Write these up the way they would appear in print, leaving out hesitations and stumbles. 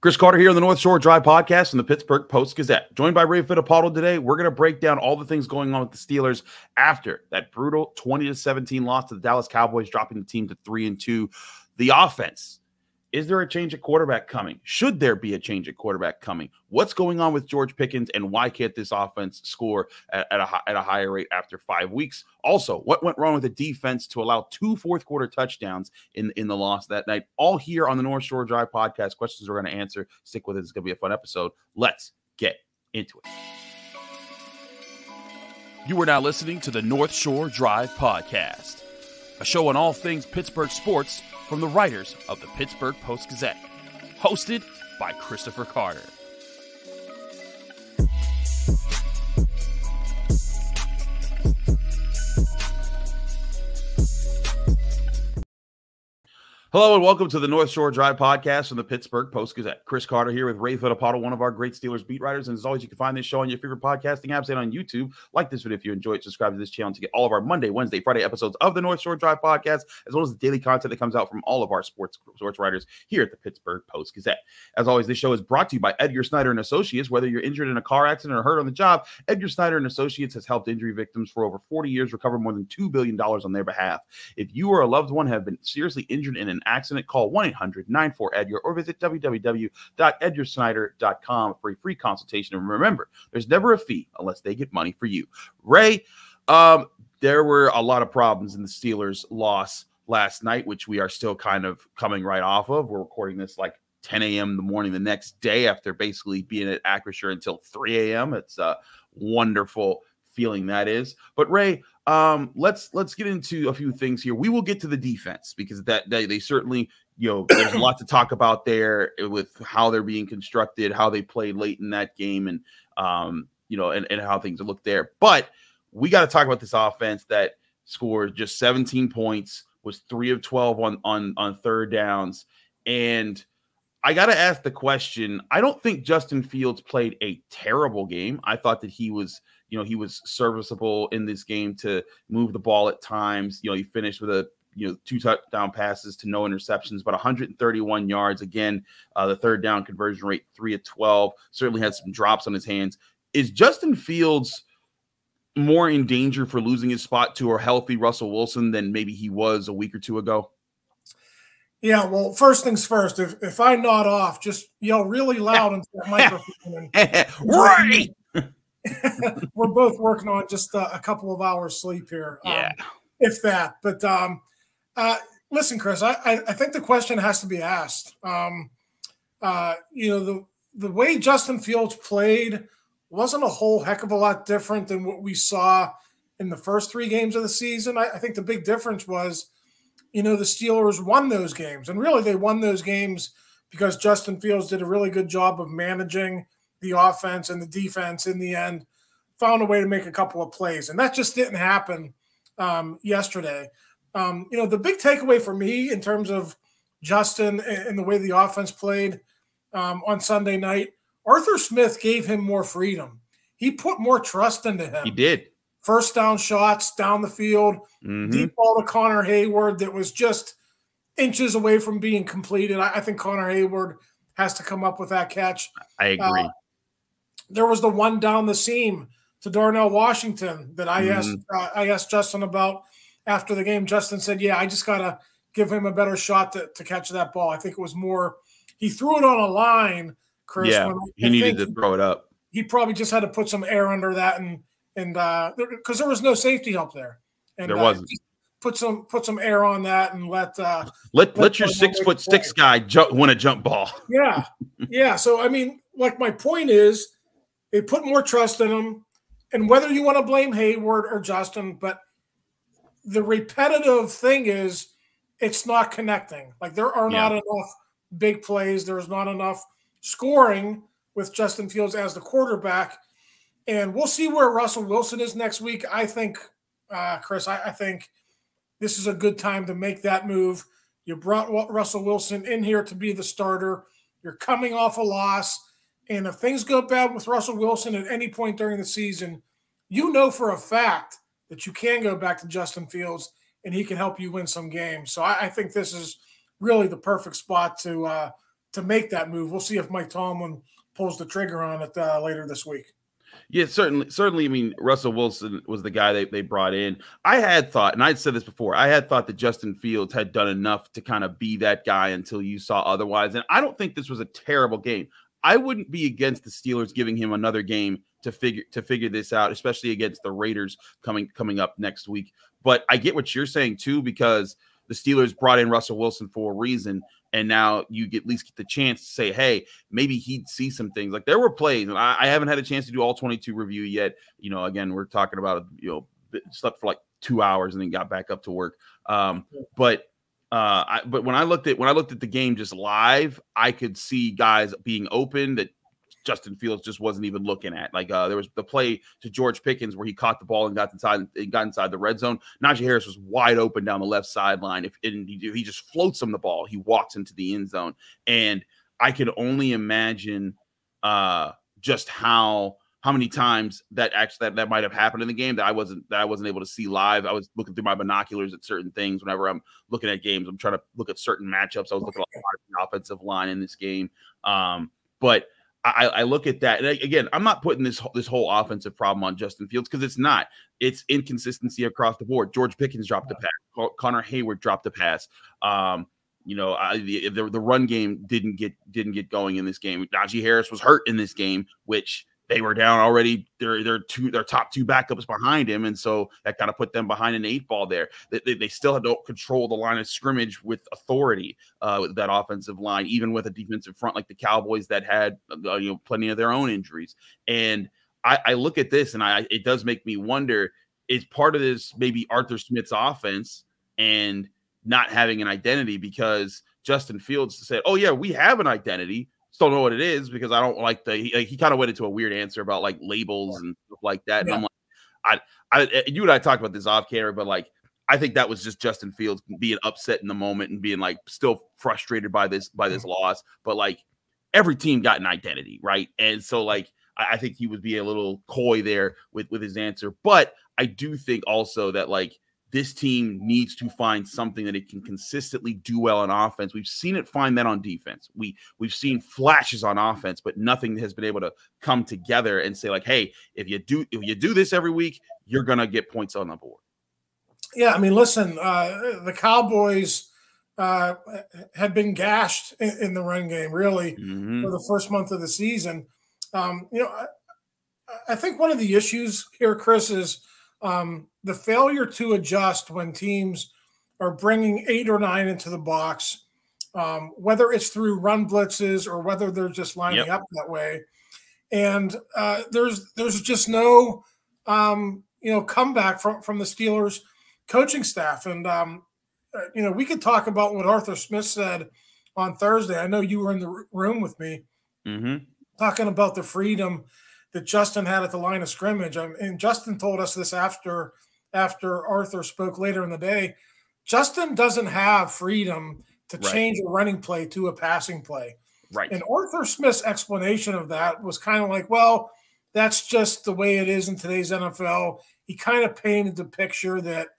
Chris Carter here on the North Shore Drive podcast and the Pittsburgh Post-Gazette. Joined by Ray Fittipaldo today, we're going to break down all the things going on with the Steelers after that brutal 20-17 loss to the Dallas Cowboys, dropping the team to 3-2. The offense. Is there a change at quarterback coming? Should there be a change at quarterback coming? What's going on with George Pickens, and why can't this offense score at a higher rate after 5 weeks? Also, what went wrong with the defense to allow 2 fourth-quarter touchdowns in the loss that night? All here on the North Shore Drive podcast. Questions we're going to answer. Stick with it. It's going to be a fun episode. Let's get into it. You are now listening to the North Shore Drive podcast, a show on all things Pittsburgh sports from the writers of the Pittsburgh Post-Gazette, hosted by Christopher Carter. Hello and welcome to the North Shore Drive podcast from the Pittsburgh Post-Gazette. Chris Carter here with Ray Fittipaldo, one of our great Steelers beat writers. And as always, you can find this show on your favorite podcasting apps and on YouTube. Like this video if you enjoy it. Subscribe to this channel to get all of our Monday, Wednesday, Friday episodes of the North Shore Drive podcast, as well as the daily content that comes out from all of our sports writers here at the Pittsburgh Post-Gazette. As always, this show is brought to you by Edgar Snyder Associates. Whether you're injured in a car accident or hurt on the job, Edgar Snyder Associates has helped injury victims for over 40 years recover more than $2 billion on their behalf. If you or a loved one have been seriously injured in an accident, call 1-800-94-EDGAR or visit www.edgarsnyder.com for a free consultation. And remember, there's never a fee unless they get money for you. Ray, there were a lot of problems in the Steelers' loss last night, which we are still kind of coming right off of. We're recording this like 10 a.m. in the morning the next day after basically being at Acrisure until 3 a.m. It's a wonderful feeling that is. But Ray, let's get into a few things here. We will get to the defense because they certainly, there's a lot to talk about there with how they're being constructed, how they played late in that game, and and how things look there. But we got to talk about this offense that scored just 17 points, was 3 of 12 on third downs, and I got to ask the question. I don't think Justin Fields played a terrible game. I thought that he was serviceable in this game to move the ball at times. He finished with 2 touchdown passes to no interceptions, but 131 yards. Again, the third down conversion rate, 3 of 12. Certainly had some drops on his hands. Is Justin Fields more in danger for losing his spot to a healthy Russell Wilson than maybe he was a week or two ago? Yeah, well, first things first, if I nod off, just yell really loud into the microphone. Right. We're both working on just a couple of hours sleep here. Yeah. If that. But listen, Chris, I think the question has to be asked. The way Justin Fields played wasn't a whole heck of a lot different than what we saw in the first 3 games of the season. I think the big difference was, the Steelers won those games. And really they won those games because Justin Fields did a really good job of managing the offense, and the defense in the end found a way to make a couple of plays. And that just didn't happen yesterday. The big takeaway for me in terms of Justin and the way the offense played on Sunday night, Arthur Smith gave him more freedom. He put more trust into him. He did. First down shots down the field, deep ball to Connor Heyward that was just inches away from being completed. I think Connor Heyward has to come up with that catch. I agree. There was the one down the seam to Darnell Washington that I asked Justin about after the game. Justin said, yeah, I just got to give him a better shot to catch that ball. I think it was more – he threw it on a line, Chris. Yeah, he needed to throw it up. He probably just had to put some air under that and because there was no safety help there. And there wasn't. Put some air on that and let your 6'6" guy win a jump ball. Yeah. Yeah. So, I mean, my point is they put more trust in him. And whether you want to blame Heyward or Justin, but the repetitive thing is it's not connecting. There are not enough big plays. There's not enough scoring with Justin Fields as the quarterback. And we'll see where Russell Wilson is next week. I think, Chris, I think this is a good time to make that move. You brought Russell Wilson in here to be the starter. You're coming off a loss. And if things go bad with Russell Wilson at any point during the season, for a fact that you can go back to Justin Fields and he can help you win some games. So I think this is really the perfect spot to to make that move. We'll see if Mike Tomlin pulls the trigger on it later this week. Yeah, certainly. I mean, Russell Wilson was the guy they brought in. I had thought, and I'd said this before, I had thought that Justin Fields had done enough to kind of be that guy until you saw otherwise. And I don't think this was a terrible game. I wouldn't be against the Steelers giving him another game to figure this out, especially against the Raiders coming up next week. But I get what you're saying too, because the Steelers brought in Russell Wilson for a reason. And now you at least get the chance to say, hey, maybe he'd see some things. Like there were plays, and I haven't had a chance to do all 22 review yet. You know, again, we're talking about, slept for like 2 hours and then got back up to work. But when I looked at the game just live, I could see guys being open that Justin Fields just wasn't even looking at. Like there was the play to George Pickens where he caught the ball and got inside the red zone. Najee Harris was wide open down the left sideline. He just floats him the ball, he walks into the end zone. And I could only imagine just how many times that might have happened in the game that I wasn't able to see live. I was looking through my binoculars at certain things whenever I'm looking at games. I'm trying to look at certain matchups. I was looking at the offensive line in this game, but I look at that, and again, I'm not putting this whole offensive problem on Justin Fields because it's not. It's inconsistency across the board. George Pickens dropped a pass. Connor Heyward dropped a pass. The run game didn't get going in this game. Najee Harris was hurt in this game, which they were down already. Their top two backups behind him, and so that kind of put them behind an 8 ball there. They still don't control the line of scrimmage with authority with that offensive line, even with a defensive front like the Cowboys that had plenty of their own injuries. And I look at this, and it does make me wonder: is part of this maybe Arthur Smith's offense and not having an identity? Because Justin Fields said, "Oh yeah, we have an identity. Still don't know what it is because I don't like he kind of went into a weird answer about like labels and stuff like that." And I'm like, you and I talked about this off camera, but like, I think that was just Justin Fields being upset in the moment and being like still frustrated by this loss. But like every team got an identity, right? And so like, I think he would be a little coy there with his answer. But I do think also that like, this team needs to find something that it can consistently do well on offense. We've seen it find that on defense. We've seen flashes on offense, but nothing has been able to come together and say like, hey, if you do this every week, you're gonna get points on the board. Yeah, I mean, listen, the Cowboys had been gashed in the run game really for the first month of the season. I think one of the issues here, Chris, is the failure to adjust when teams are bringing 8 or 9 into the box, whether it's through run blitzes or whether they're just lining up that way. And there's just no, comeback from the Steelers coaching staff. And, we could talk about what Arthur Smith said on Thursday. I know you were in the room with me talking about the freedom that Justin had at the line of scrimmage. And Justin told us this after Arthur spoke later in the day. Justin doesn't have freedom to change a running play to a passing play. Right. And Arthur Smith's explanation of that was kind of like, well, that's just the way it is in today's NFL. He kind of painted the picture that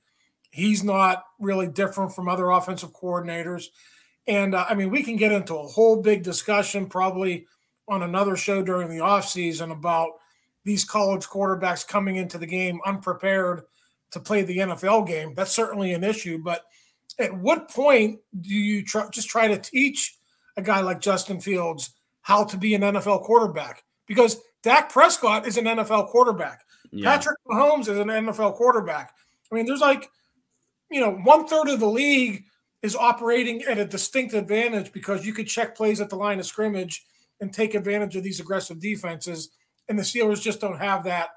he's not really different from other offensive coordinators. And, we can get into a whole big discussion probably on another show during the offseason about these college quarterbacks coming into the game unprepared to play the NFL game. That's certainly an issue. But at what point do you just try to teach a guy like Justin Fields how to be an NFL quarterback? Because Dak Prescott is an NFL quarterback. Yeah. Patrick Mahomes is an NFL quarterback. I mean, there's 1/3 of the league is operating at a distinct advantage because you could check plays at the line of scrimmage and take advantage of these aggressive defenses. And the Steelers just don't have that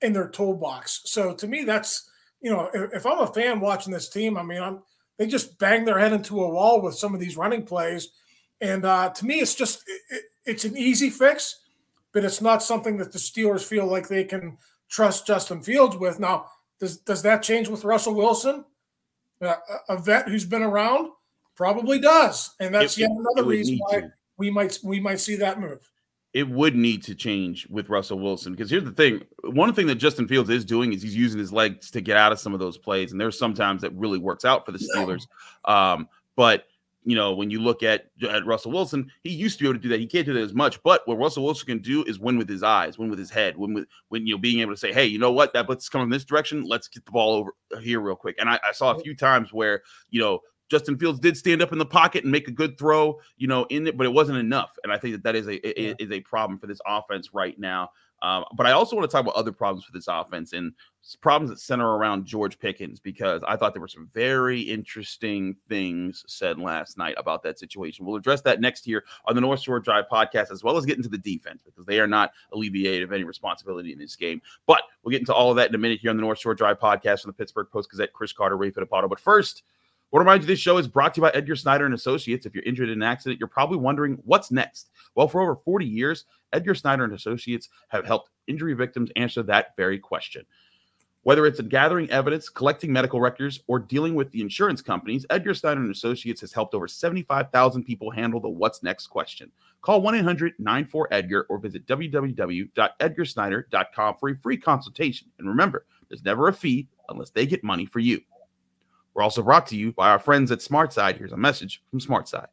in their toolbox. So to me, that's, if I'm a fan watching this team, they just bang their head into a wall with some of these running plays. And to me, it's an easy fix, but it's not something that the Steelers feel like they can trust Justin Fields with. Now, does that change with Russell Wilson? A vet who's been around? Probably does. And that's yet another reason why we might see that move. It would need to change with Russell Wilson, because here's the thing. One thing that Justin Fields is doing is he's using his legs to get out of some of those plays. And there's sometimes that really works out for the Steelers. But when you look at Russell Wilson, he used to be able to do that. He can't do that as much. But what Russell Wilson can do is win with his eyes, win with his head, when being able to say, hey, you know what, that blitz is coming in this direction. Let's get the ball over here real quick. And I saw a few times where, Justin Fields did stand up in the pocket and make a good throw, in it, but it wasn't enough. And I think that is a problem for this offense right now. But I also want to talk about other problems for this offense and problems that center around George Pickens, because I thought there were some very interesting things said last night about that situation. We'll address that next year on the North Shore Drive podcast, as well as get into the defense, because they are not alleviated of any responsibility in this game. But we'll get into all of that in a minute here on the North Shore Drive podcast from the Pittsburgh Post-Gazette. Chris Carter, Ray Fittipaldo. But first, I want to remind you this show is brought to you by Edgar Snyder Associates. If you're injured in an accident, you're probably wondering what's next. Well, for over 40 years, Edgar Snyder Associates have helped injury victims answer that very question. Whether it's in gathering evidence, collecting medical records, or dealing with the insurance companies, Edgar Snyder Associates has helped over 75,000 people handle the what's next question. Call 1-800-94-EDGAR or visit www.edgarsnyder.com for a free consultation. And remember, there's never a fee unless they get money for you. We're also brought to you by our friends at SmartSide. Here's a message from SmartSide.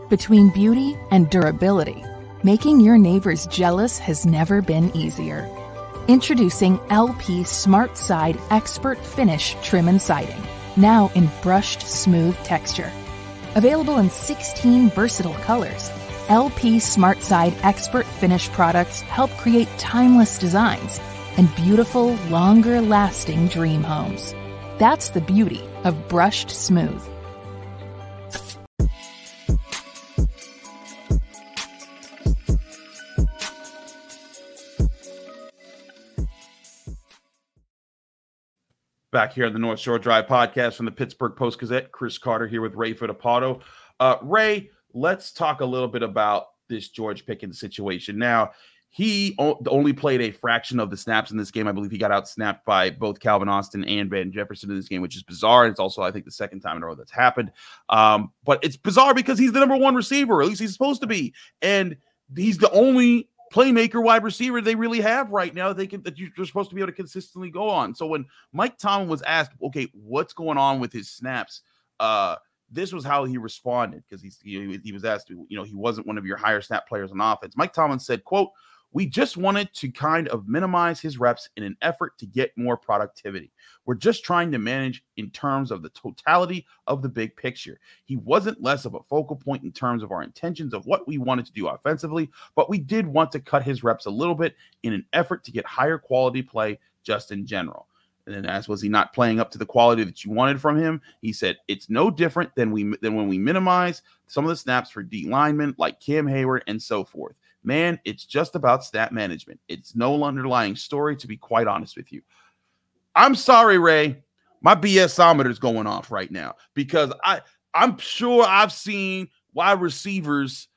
Between beauty and durability, making your neighbors jealous has never been easier. Introducing LP SmartSide Expert Finish Trim and Siding, now in brushed smooth texture. Available in 16 versatile colors, LP SmartSide Expert Finish products help create timeless designs and beautiful, longer-lasting dream homes. That's the beauty of brushed smooth. Back here on the North Shore Drive podcast from the Pittsburgh Post-Gazette. Chris Carter here with Ray Fittipaldo. Ray, let's talk a little bit about this George Pickens situation. Now, he only played a fraction of the snaps in this game. I believe he got out-snapped by both Calvin Austin and Van Jefferson in this game, which is bizarre. It's also, I think, the second time in a row that's happened. But it's bizarre because he's the number one receiver, or at least he's supposed to be. And he's the only playmaker wide receiver they really have right now that you're supposed to be able to consistently go on. So when Mike Tomlin was asked, okay, what's going on with his snaps, this was how he responded, because he was asked, he wasn't one of your higher snap players on offense. Mike Tomlin said, quote, "We just wanted to kind of minimize his reps in an effort to get more productivity. We're just trying to manage in terms of the totality of the big picture. He wasn't less of a focal point in terms of our intentions of what we wanted to do offensively, but we did want to cut his reps a little bit in an effort to get higher quality play just in general." And then asked, was he not playing up to the quality that you wanted from him? He said, "It's no different than when we minimize some of the snaps for D linemen like Cam Heyward and so forth. Man, it's just about stat management. It's no underlying story, to be quite honest with you." I'm sorry, Ray. My BS-ometer is going off right now, because I'm sure I've seen wide receivers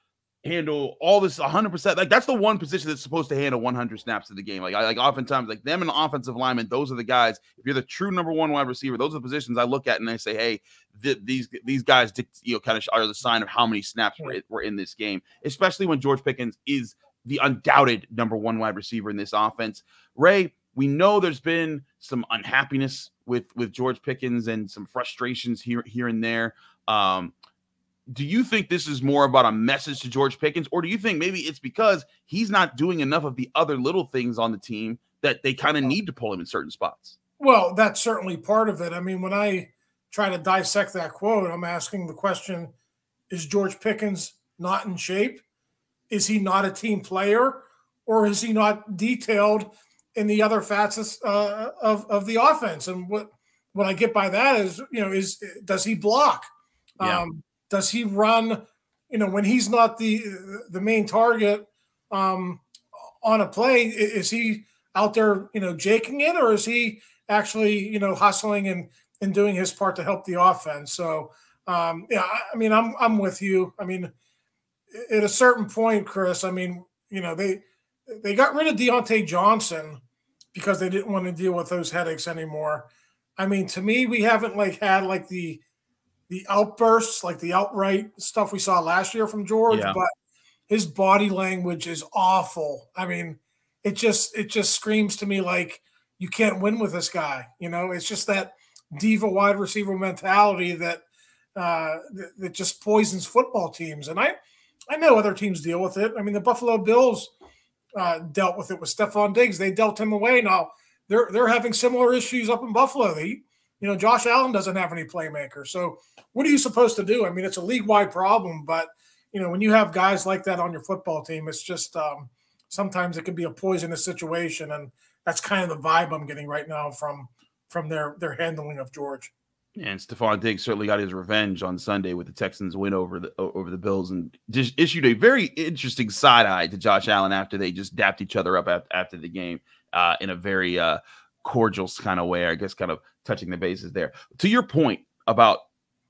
handle all this 100%. Like, that's the one position that's supposed to handle 100 snaps of the game. Like oftentimes, like them and the offensive linemen, those are the guys. If you're the true number one wide receiver, those are the positions I look at and I say, hey, these guys, kind of are the sign of how many snaps were in this game, especially when George Pickens is the undoubted number one wide receiver in this offense. Ray, we know there's been some unhappiness with George Pickens and some frustrations here and there. Do you think this is more about a message to George Pickens, or do you think maybe it's because he's not doing enough of the other little things on the team that they kind of need to pull him in certain spots? Well, that's certainly part of it. I mean, when I try to dissect that quote, I'm asking the question, is George Pickens not in shape? Is he not a team player? Or is he not detailed in the other facets of the offense? And what I get by that is, does he block? Yeah. Does he run, when he's not the main target on a play? Is he out there, jaking it, or is he actually, hustling and doing his part to help the offense? So, I'm with you. I mean, at a certain point, Chris, I mean, they got rid of Deontay Johnson because they didn't want to deal with those headaches anymore. I mean, to me, we haven't had the outbursts, like the outright stuff we saw last year from George, but his body language is awful. I mean, it just screams to me like you can't win with this guy. It's just that diva wide receiver mentality that that just poisons football teams. And I know other teams deal with it. I mean, the Buffalo Bills dealt with it with Stephon Diggs. They dealt him away. Now they're having similar issues up in Buffalo. Josh Allen doesn't have any playmakers. So what are you supposed to do? I mean, it's a league-wide problem, but when you have guys like that on your football team, it's just sometimes it can be a poisonous situation, and that's kind of the vibe I'm getting right now from their handling of George. And Stephon Diggs certainly got his revenge on Sunday with the Texans' win over the Bills, and just issued a very interesting side eye to Josh Allen after they just dapped each other up after the game in a very cordial kind of way. I guess kind of touching the bases there. To your point about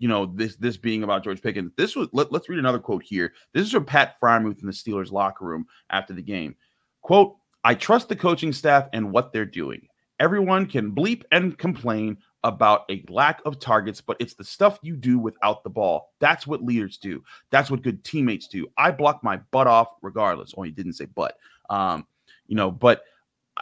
this being about George Pickens, let's read another quote here. This is from Pat Freiermuth in the Steelers locker room after the game. Quote, "I trust the coaching staff and what they're doing. Everyone can bleep and complain about a lack of targets, but it's the stuff you do without the ball. That's what leaders do. That's what good teammates do. I block my butt off regardless." Oh, he didn't say but. But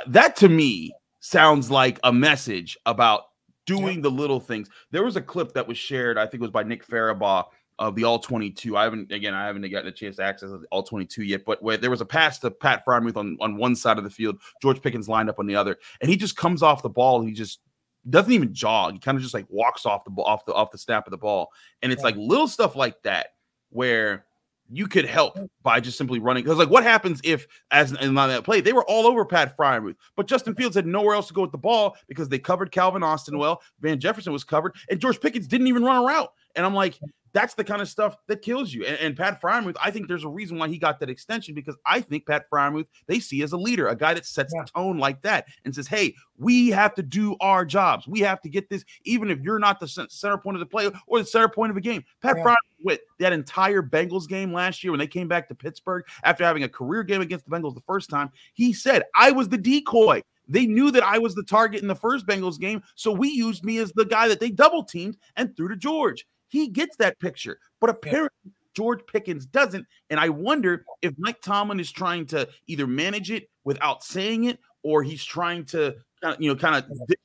that to me sounds like a message about doing the little things. There was a clip that was shared, I think it was by Nick Farabaugh, of the All-22. I haven't gotten a chance to access the All-22 yet, but where there was a pass to Pat Freiermuth on one side of the field, George Pickens lined up on the other, and he just comes off the ball and he just doesn't even jog. He kind of just like walks off the snap of the ball. And it's like little stuff like that where you could help by just simply running. Because like what happens if, as in on that play, they were all over Pat Freiermuth, but Justin Fields had nowhere else to go with the ball because they covered Calvin Austin well, Van Jefferson was covered, and George Pickens didn't even run a route. And I'm like, that's the kind of stuff that kills you. And Pat Freiermuth, I think there's a reason why he got that extension, because I think Pat Freiermuth, they see as a leader, a guy that sets the tone like that and says, hey, we have to do our jobs. We have to get this, even if you're not the center point of the play or the center point of a game. Pat Freiermuth, with that entire Bengals game last year when they came back to Pittsburgh after having a career game against the Bengals the first time, he said, I was the decoy. They knew that I was the target in the first Bengals game, so we used me as the guy that they double teamed and threw to George. He gets that picture, but apparently George Pickens doesn't. And I wonder if Mike Tomlin is trying to either manage it without saying it, or he's trying to kind of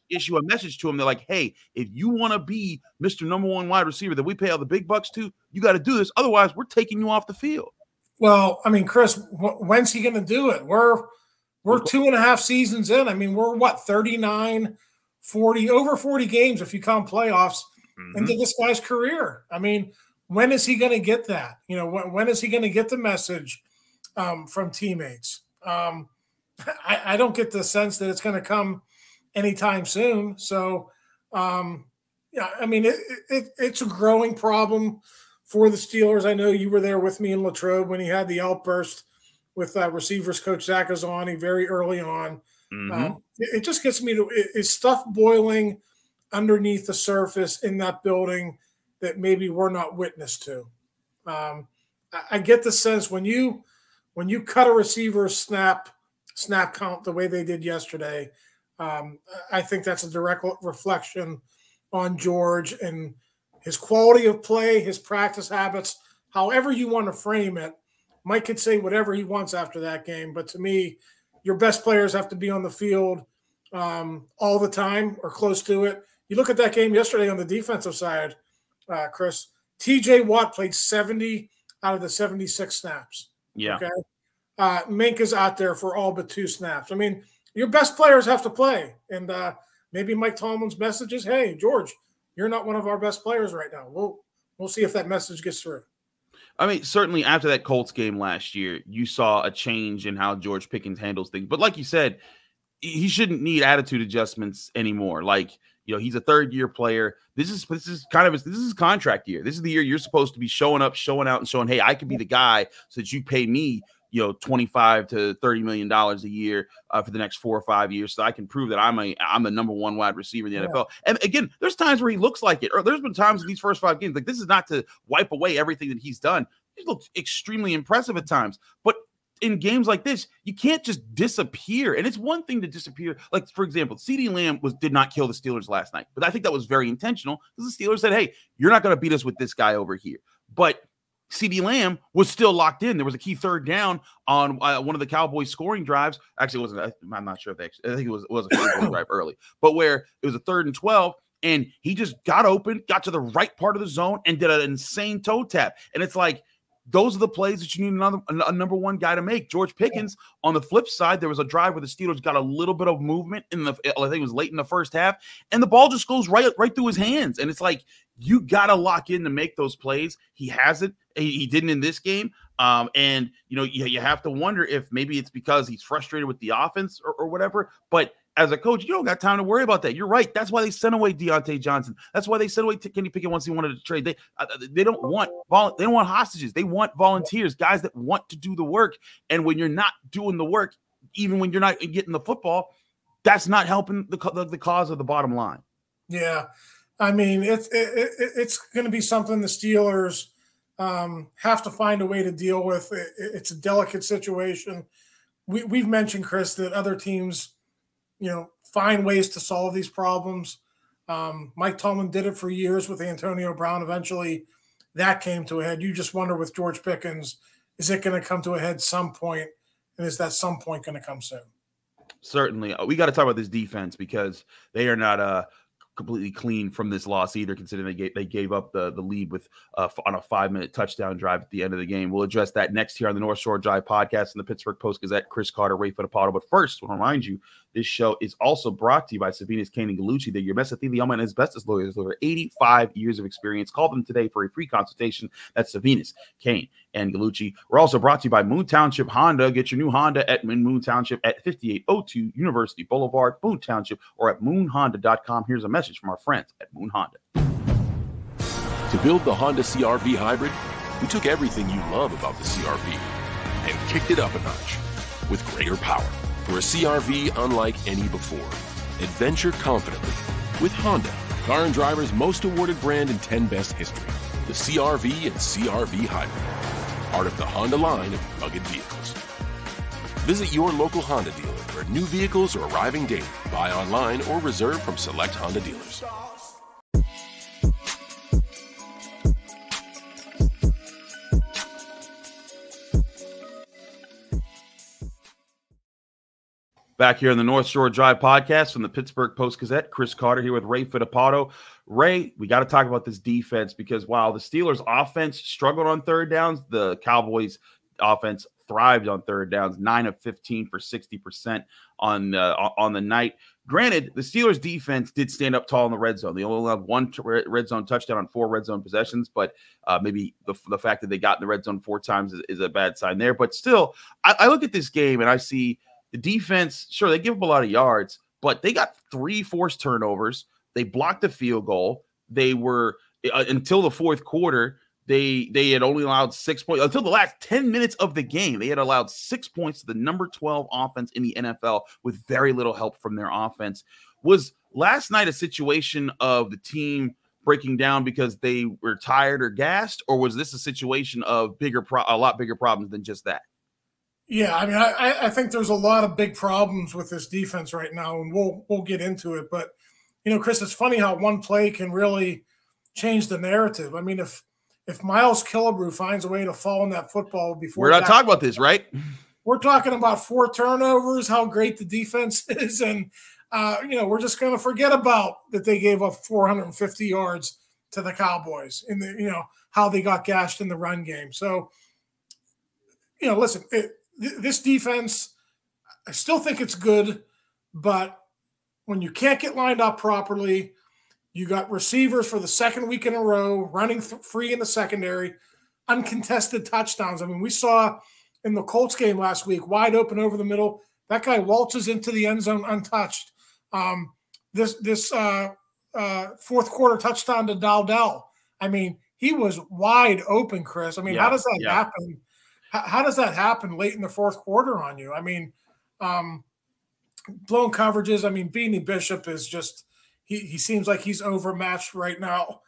issue a message to him. They're like, hey, if you want to be Mr. Number One wide receiver that we pay all the big bucks to, you got to do this. Otherwise, we're taking you off the field. Well, I mean, Chris, when's he going to do it? We're 2.5 seasons in. I mean, we're what, 39, 40, over 40 games if you count playoffs into this guy's career. I mean, when is he going to get that? When is he going to get the message from teammates? I don't get the sense that it's going to come anytime soon. So, I mean, it's a growing problem for the Steelers. I know you were there with me in Latrobe when he had the outburst with receivers coach Zach Azzani very early on. It just gets me to – is stuff boiling underneath the surface in that building that maybe we're not witness to? I get the sense when you cut a receiver's snap count the way they did yesterday, I think that's a direct reflection on George and his quality of play, his practice habits, however you want to frame it. Mike could say whatever he wants after that game, but to me, your best players have to be on the field all the time or close to it. You look at that game yesterday on the defensive side, Chris, T.J. Watt played 70 out of the 76 snaps. Yeah. Okay. Minkah's out there for all but 2 snaps. I mean, your best players have to play. And maybe Mike Tomlin's message is, hey, George, you're not one of our best players right now. We'll see if that message gets through. I mean, certainly after that Colts game last year, you saw a change in how George Pickens handles things. But like you said, he shouldn't need attitude adjustments anymore. Like, he's a third-year player. This is his contract year. This is the year you're supposed to be showing up, showing out, and showing, hey, I could be the guy so that you pay me, $25 to $30 million a year for the next 4 or 5 years, so I can prove that I'm the number one wide receiver in the NFL. And again, there's times where he looks like it, or there's been times in these first 5 games, like this is not to wipe away everything that he's done. He looked extremely impressive at times, but in games like this, you can't just disappear. And it's one thing to disappear. Like, for example, CeeDee Lamb did not kill the Steelers last night, but I think that was very intentional because the Steelers said, hey, you're not going to beat us with this guy over here. But CeeDee Lamb was still locked in. There was a key third down on one of the Cowboys scoring drives. Actually, it wasn't. I'm not sure if I think it was a field goal drive early, but where it was a 3rd and 12, and he just got open, got to the right part of the zone, and did an insane toe tap. And it's like, those are the plays that you need a number one guy to make. George Pickens, on the flip side, there was a drive where the Steelers got a little bit of movement I think it was late in the first half, and the ball just goes right through his hands. And it's like, you got to lock in to make those plays. He hasn't. He didn't in this game. And, you have to wonder if maybe it's because he's frustrated with the offense or whatever. But as a coach, you don't got time to worry about that. You're right. That's why they sent away Deontay Johnson. That's why they sent away Kenny Pickett once he wanted to trade. They don't want hostages. They want volunteers, guys that want to do the work. And when you're not doing the work, even when you're not getting the football, that's not helping the cause of the bottom line. Yeah, I mean, it's going to be something the Steelers have to find a way to deal with. It's a delicate situation. We've mentioned, Chris, that other teams, find ways to solve these problems. Mike Tomlin did it for years with Antonio Brown. Eventually, that came to a head. You just wonder with George Pickens, is it going to come to a head some point? And is that some point going to come soon? Certainly. We got to talk about this defense because they are not completely clean from this loss either, considering they gave up the lead with on a 5-minute touchdown drive at the end of the game. We'll address that next here on the North Shore Drive podcast and the Pittsburgh Post-Gazette. Chris Carter, Ray Fittipaldo. But first, I want to remind you, this show is also brought to you by Savinas, Kane, and Gallucci. They're your mesothelioma and asbestos lawyers with over 85 years of experience. Call them today for a free consultation. That's Savinas, Kane, and Gallucci. We're also brought to you by Moon Township Honda. Get your new Honda at Moon Township at 5802 University Boulevard, Moon Township, or at moonhonda.com. Here's a message from our friends at Moon Honda. To build the Honda CR-V Hybrid, we took everything you love about the CR-V and kicked it up a notch with greater power. For a CR-V unlike any before. Adventure confidently with Honda, car and driver's most awarded brand in 10 best history. The CR-V and CR-V Hybrid, part of the Honda line of rugged vehicles. Visit your local Honda dealer where new vehicles are arriving daily. Buy online or reserve from select Honda dealers. Back here on the North Shore Drive podcast from the Pittsburgh Post-Gazette, Chris Carter here with Ray Fittipaldo. Ray, we got to talk about this defense because while the Steelers' offense struggled on third downs, the Cowboys' offense thrived on third downs, 9 of 15 for 60% on the night. Granted, the Steelers' defense did stand up tall in the red zone. They only allowed one red zone touchdown on 4 red zone possessions, but maybe the fact that they got in the red zone 4 times is a bad sign there. But still, I look at this game and I see the defense, sure, they give up a lot of yards, but they got 3 forced turnovers. They blocked the field goal. They were, until the fourth quarter, they had only allowed 6 points. Until the last 10 minutes of the game, they had allowed 6 points to the number 12 offense in the NFL with very little help from their offense. Was last night a situation of the team breaking down because they were tired or gassed, or was this a situation of a lot bigger problems than just that? Yeah, I mean, I think there's a lot of big problems with this defense right now, and we'll get into it. But, Chris, it's funny how one play can really change the narrative. I mean, if Miles Killebrew finds a way to fall in that football before – we're not talking about this, right? We're talking about 4 turnovers, how great the defense is, and, we're just going to forget about that they gave up 450 yards to the Cowboys in the, how they got gashed in the run game. So, listen, this defense, I still think it's good, but when you can't get lined up properly, you got receivers for the second week in a row running free in the secondary, uncontested touchdowns. I mean, we saw in the Colts game last week, wide open over the middle, that guy waltzes into the end zone untouched. This fourth quarter touchdown to Dowdell, I mean, he was wide open, Chris. I mean, how does that happen? How does that happen late in the fourth quarter on you? I mean, blown coverages. I mean, Beanie Bishop is just he seems like he's overmatched right now,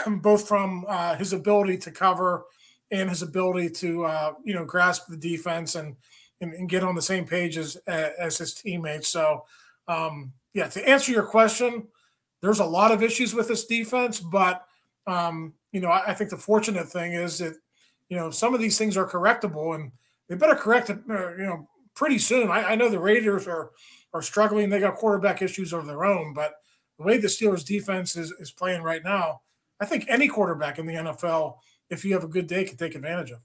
both from his ability to cover and his ability to grasp the defense and get on the same page as his teammates. So, to answer your question, there's a lot of issues with this defense, but I think the fortunate thing is that some of these things are correctable, and they better correct it, pretty soon. I know the Raiders are struggling. They got quarterback issues of their own, but the way the Steelers defense is playing right now, I think any quarterback in the NFL, if you have a good day, can take advantage of.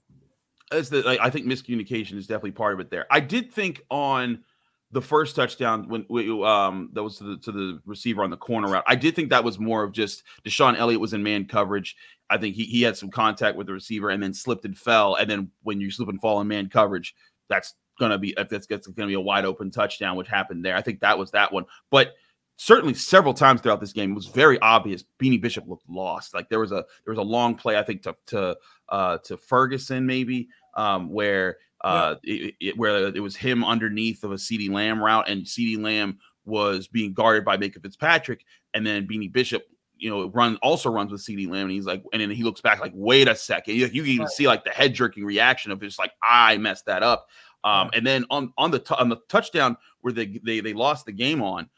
I think miscommunication is definitely part of it there. I did think on the first touchdown when that was to the receiver on the corner route, I did think that was more of just Deshaun Elliott was in man coverage. I think he had some contact with the receiver and then slipped and fell. And then when you slip and fall in man coverage, that's gonna be a wide open touchdown, which happened there. I think that was that one. But certainly several times throughout this game, it was very obvious Beanie Bishop looked lost. Like there was a long play, I think to Ferguson maybe, where it was him underneath of a CeeDee Lamb route, and CeeDee Lamb was being guarded by Minkah Fitzpatrick, and then Beanie Bishop, runs with CeeDee Lamb, and he's like, and then he looks back like, wait a second. You can even see like the head jerking reaction of just like, I messed that up. And then on the touchdown where they lost the game on,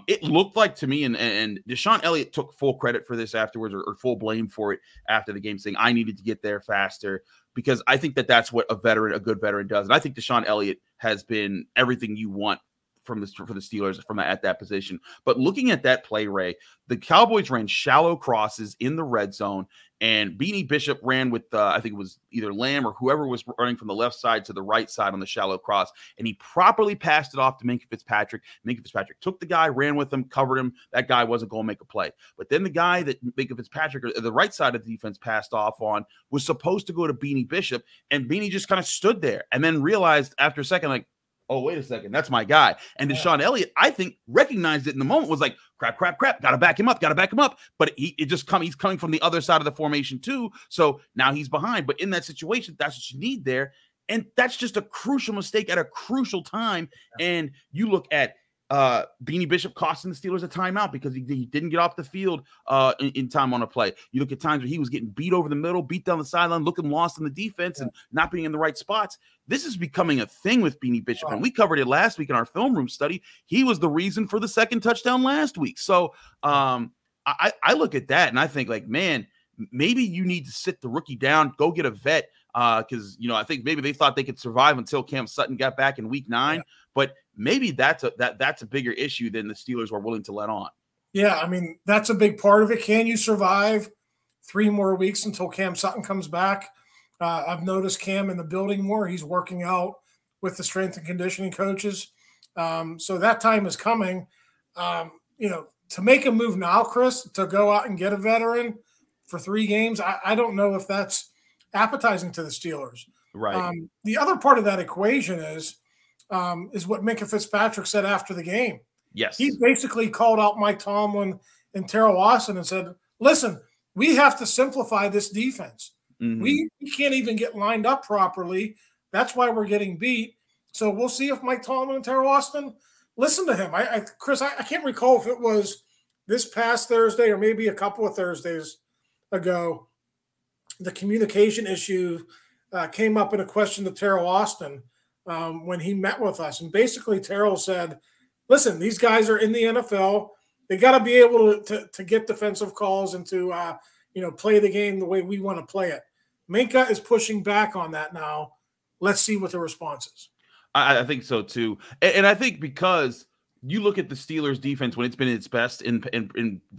it looked like to me, and Deshaun Elliott took full credit for this afterwards, or full blame for it after the game, saying I needed to get there faster, because I think that's what a good veteran does. And I think Deshaun Elliott has been everything you want for the Steelers at that position. But looking at that play, Ray, the Cowboys ran shallow crosses in the red zone, and Beanie Bishop ran with I think it was either Lamb or whoever was running from the left side to the right side on the shallow cross, and he properly passed it off to Minkah Fitzpatrick. Minkah Fitzpatrick took the guy, ran with him, covered him. That guy wasn't going to make a play. But then the guy that Minkah Fitzpatrick, or the right side of the defense, passed off on was supposed to go to Beanie Bishop, and Beanie just kind of stood there and then realized after a second, like, oh, wait a second, that's my guy. And Deshaun Elliott, I think, recognized it in the moment, was like, crap, got to back him up. But he's coming from the other side of the formation too, so now he's behind. But in that situation, that's what you need there. And that's just a crucial mistake at a crucial time. And you look at Beanie Bishop costing the Steelers a timeout because he didn't get off the field in time on a play. You look at times where he was getting beat over the middle, beat down the sideline, looking lost in the defense and not being in the right spots. This is becoming a thing with Beanie Bishop, and we covered it last week in our film room study. He was the reason for the second touchdown last week. So I look at that and I think, like, man, maybe you need to sit the rookie down, go get a vet, because I think maybe they thought they could survive until Cam Sutton got back in week 9, but maybe that's a bigger issue than the Steelers were willing to let on. Yeah, I mean, that's a big part of it. Can you survive 3 more weeks until Cam Sutton comes back? I've noticed Cam in the building more. He's working out with the strength and conditioning coaches. So that time is coming. To make a move now, Chris, to go out and get a veteran for 3 games, I don't know if that's appetizing to the Steelers. Right. The other part of that equation is what Minkah Fitzpatrick said after the game. Yes. He basically called out Mike Tomlin and Teryl Austin and said, listen, we have to simplify this defense. Mm-hmm. We can't even get lined up properly. That's why we're getting beat. So we'll see if Mike Tomlin and Teryl Austin listen to him. Chris, I can't recall if it was this past Thursday or maybe a couple of Thursdays ago, the communication issue came up in a question to Teryl Austin when he met with us. And basically Teryl said, listen, these guys are in the NFL. They got to be able to get defensive calls and to play the game the way we want to play it. Minkah is pushing back on that now. Let's see what the response is. I think so too. And I think because you look at the Steelers defense when it's been its best in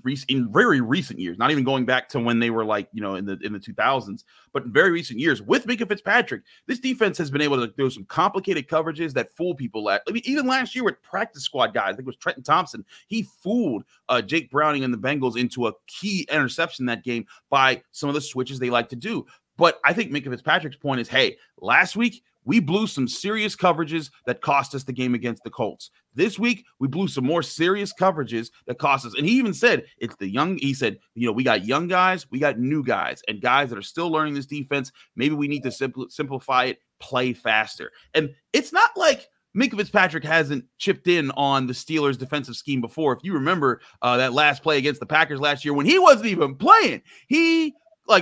very recent years, not even going back to when they were like, in the 2000s, but in very recent years with Minkah Fitzpatrick, this defense has been able to do some complicated coverages that fool people. Even last year with practice squad guys, I think it was Trenton Thompson, he fooled Jake Browning and the Bengals into a key interception that game by some of the switches they like to do. But I think Minkah Fitzpatrick's point is, hey, last week we blew some serious coverages that cost us the game against the Colts. This week, we blew some more serious coverages that cost us. And he even said, he said, we got young guys, we got new guys, and guys that are still learning this defense. Maybe we need to simplify it, play faster. And it's not like Minkah Fitzpatrick hasn't chipped in on the Steelers' defensive scheme before. If you remember that last play against the Packers last year when he wasn't even playing, he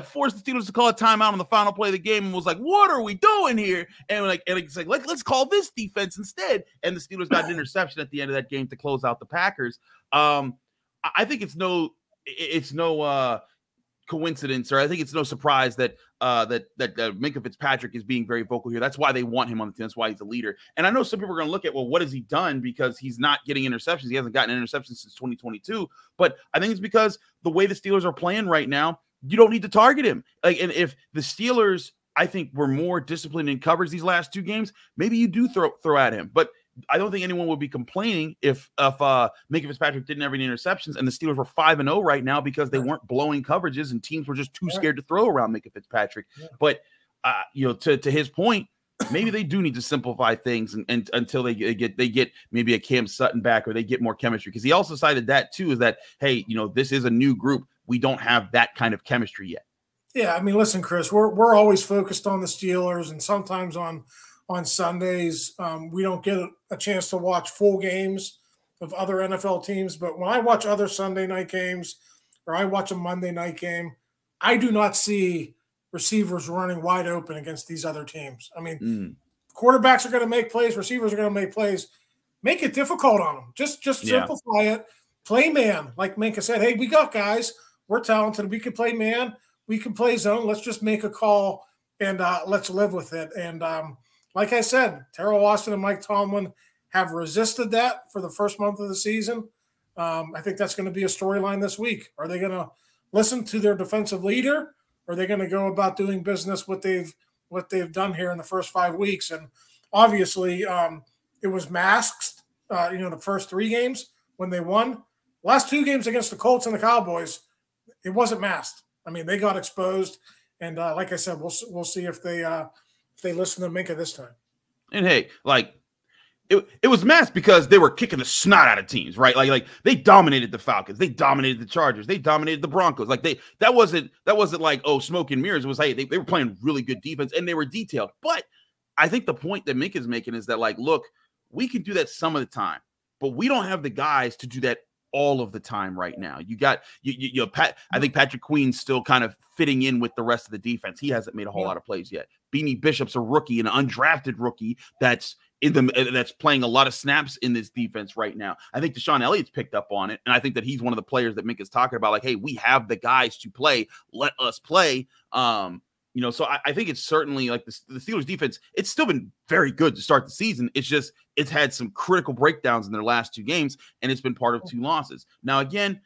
forced the Steelers to call a timeout on the final play of the game and was like, what are we doing here? And it's like, let's call this defense instead. And the Steelers got an interception at the end of that game to close out the Packers. I think it's no coincidence, or I think it's no surprise that Minkah Fitzpatrick is being very vocal here. That's why they want him on the team. That's why he's a leader. And I know some people are going to look at, well, what has he done? Because he's not getting interceptions. He hasn't gotten interceptions since 2022. But I think it's because the way the Steelers are playing right now, you don't need to target him. Like, and if the Steelers, I think, were more disciplined in coverage these last 2 games, maybe you do throw at him. But I don't think anyone would be complaining if Minkah Fitzpatrick didn't have any interceptions, and the Steelers were 5-0 right now because they weren't blowing coverages and teams were just too scared to throw around Minkah Fitzpatrick. But to his point, maybe they do need to simplify things and until they get maybe a Cam Sutton back, or they get more chemistry. Because he also cited that too, is that, hey, this is a new group. We don't have that kind of chemistry yet. Yeah, I mean, listen, Chris, we're always focused on the Steelers, and sometimes on Sundays, we don't get a chance to watch full games of other NFL teams. But when I watch other Sunday night games, or I watch a Monday night game, I do not see receivers running wide open against these other teams. I mean, quarterbacks are going to make plays, receivers are going to make plays. Make it difficult on them. Just simplify it. Play man, like Minkah said. Hey, we got guys. We're talented. We can play man. We can play zone. Let's just make a call and let's live with it. And like I said, Teryl Austin and Mike Tomlin have resisted that for the first month of the season. I think that's going to be a storyline this week. Are they going to listen to their defensive leader, or are they going to go about doing business what they've done here in the first 5 weeks? And obviously, it was masked. The first 3 games when they won. Last 2 games against the Colts and the Cowboys, it wasn't masked. I mean, they got exposed. And like I said, we'll see if they listen to Minkah this time. And hey, like it was masked because they were kicking the snot out of teams, right? Like they dominated the Falcons, they dominated the Chargers, they dominated the Broncos. Like that wasn't like, oh, smoke and mirrors. It was, hey, they were playing really good defense and they were detailed. But I think the point that Minkah is making is that, like, look, we can do that some of the time, but we don't have the guys to do that all of the time right now. You got I think Patrick Queen's still kind of fitting in with the rest of the defense. He hasn't made a whole lot of plays yet. Beanie Bishop's a rookie, an undrafted rookie that's playing a lot of snaps in this defense right now. I think Deshaun Elliott's picked up on it, and I think that he's one of the players that Minkah's talking about, like, hey, we have the guys to play. Let us play. So I think it's certainly, like, the Steelers defense, it's still been very good to start the season. It's just it's had some critical breakdowns in their last 2 games, and it's been part of 2 losses. Now, again,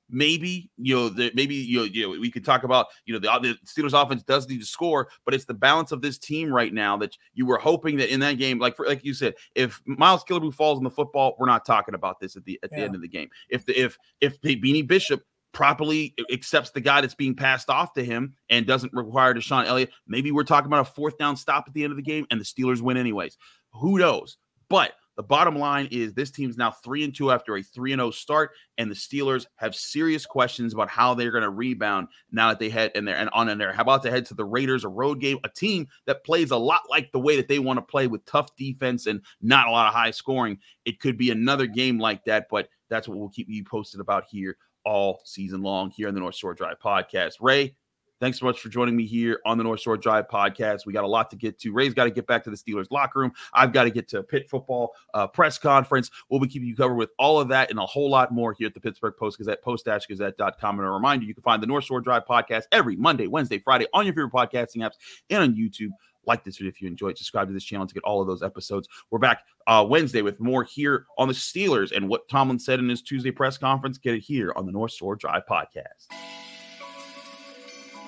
maybe we could talk about, the Steelers offense does need to score, but it's the balance of this team right now that you were hoping that in that game, like you said, if Miles Killebrew falls on the football, we're not talking about this at the end of the game. If Beanie Bishop properly accepts the guy that's being passed off to him and doesn't require Deshaun Elliott, maybe we're talking about a 4th down stop at the end of the game and the Steelers win anyways. Who knows? But the bottom line is this team's now 3-2 after a 3-0 start, and the Steelers have serious questions about how they're going to rebound now that they head in there and on in there. How about to head to the Raiders, a road game, a team that plays a lot like the way that they want to play with tough defense and not a lot of high scoring. It could be another game like that, but that's what we'll keep you posted about here all season long here on the North Shore Drive podcast. Ray, thanks so much for joining me here on the North Shore Drive podcast. We got a lot to get to. Ray's got to get back to the Steelers locker room. I've got to get to Pitt football press conference. We'll be keeping you covered with all of that and a whole lot more here at the Pittsburgh Post-Gazette, post-gazette.com. And a reminder, you can find the North Shore Drive podcast every Monday, Wednesday, Friday on your favorite podcasting apps and on YouTube. Like this video if you enjoyed. Subscribe to this channel to get all of those episodes. We're back Wednesday with more here on the Steelers and what Tomlin said in his Tuesday press conference. Get it here on the North Shore Drive podcast.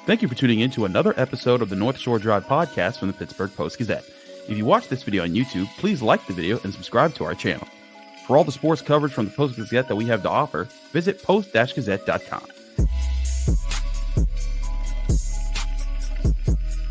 Thank you for tuning in to another episode of the North Shore Drive podcast from the Pittsburgh Post-Gazette. If you watch this video on YouTube, please like the video and subscribe to our channel. For all the sports coverage from the Post-Gazette that we have to offer, visit post-gazette.com.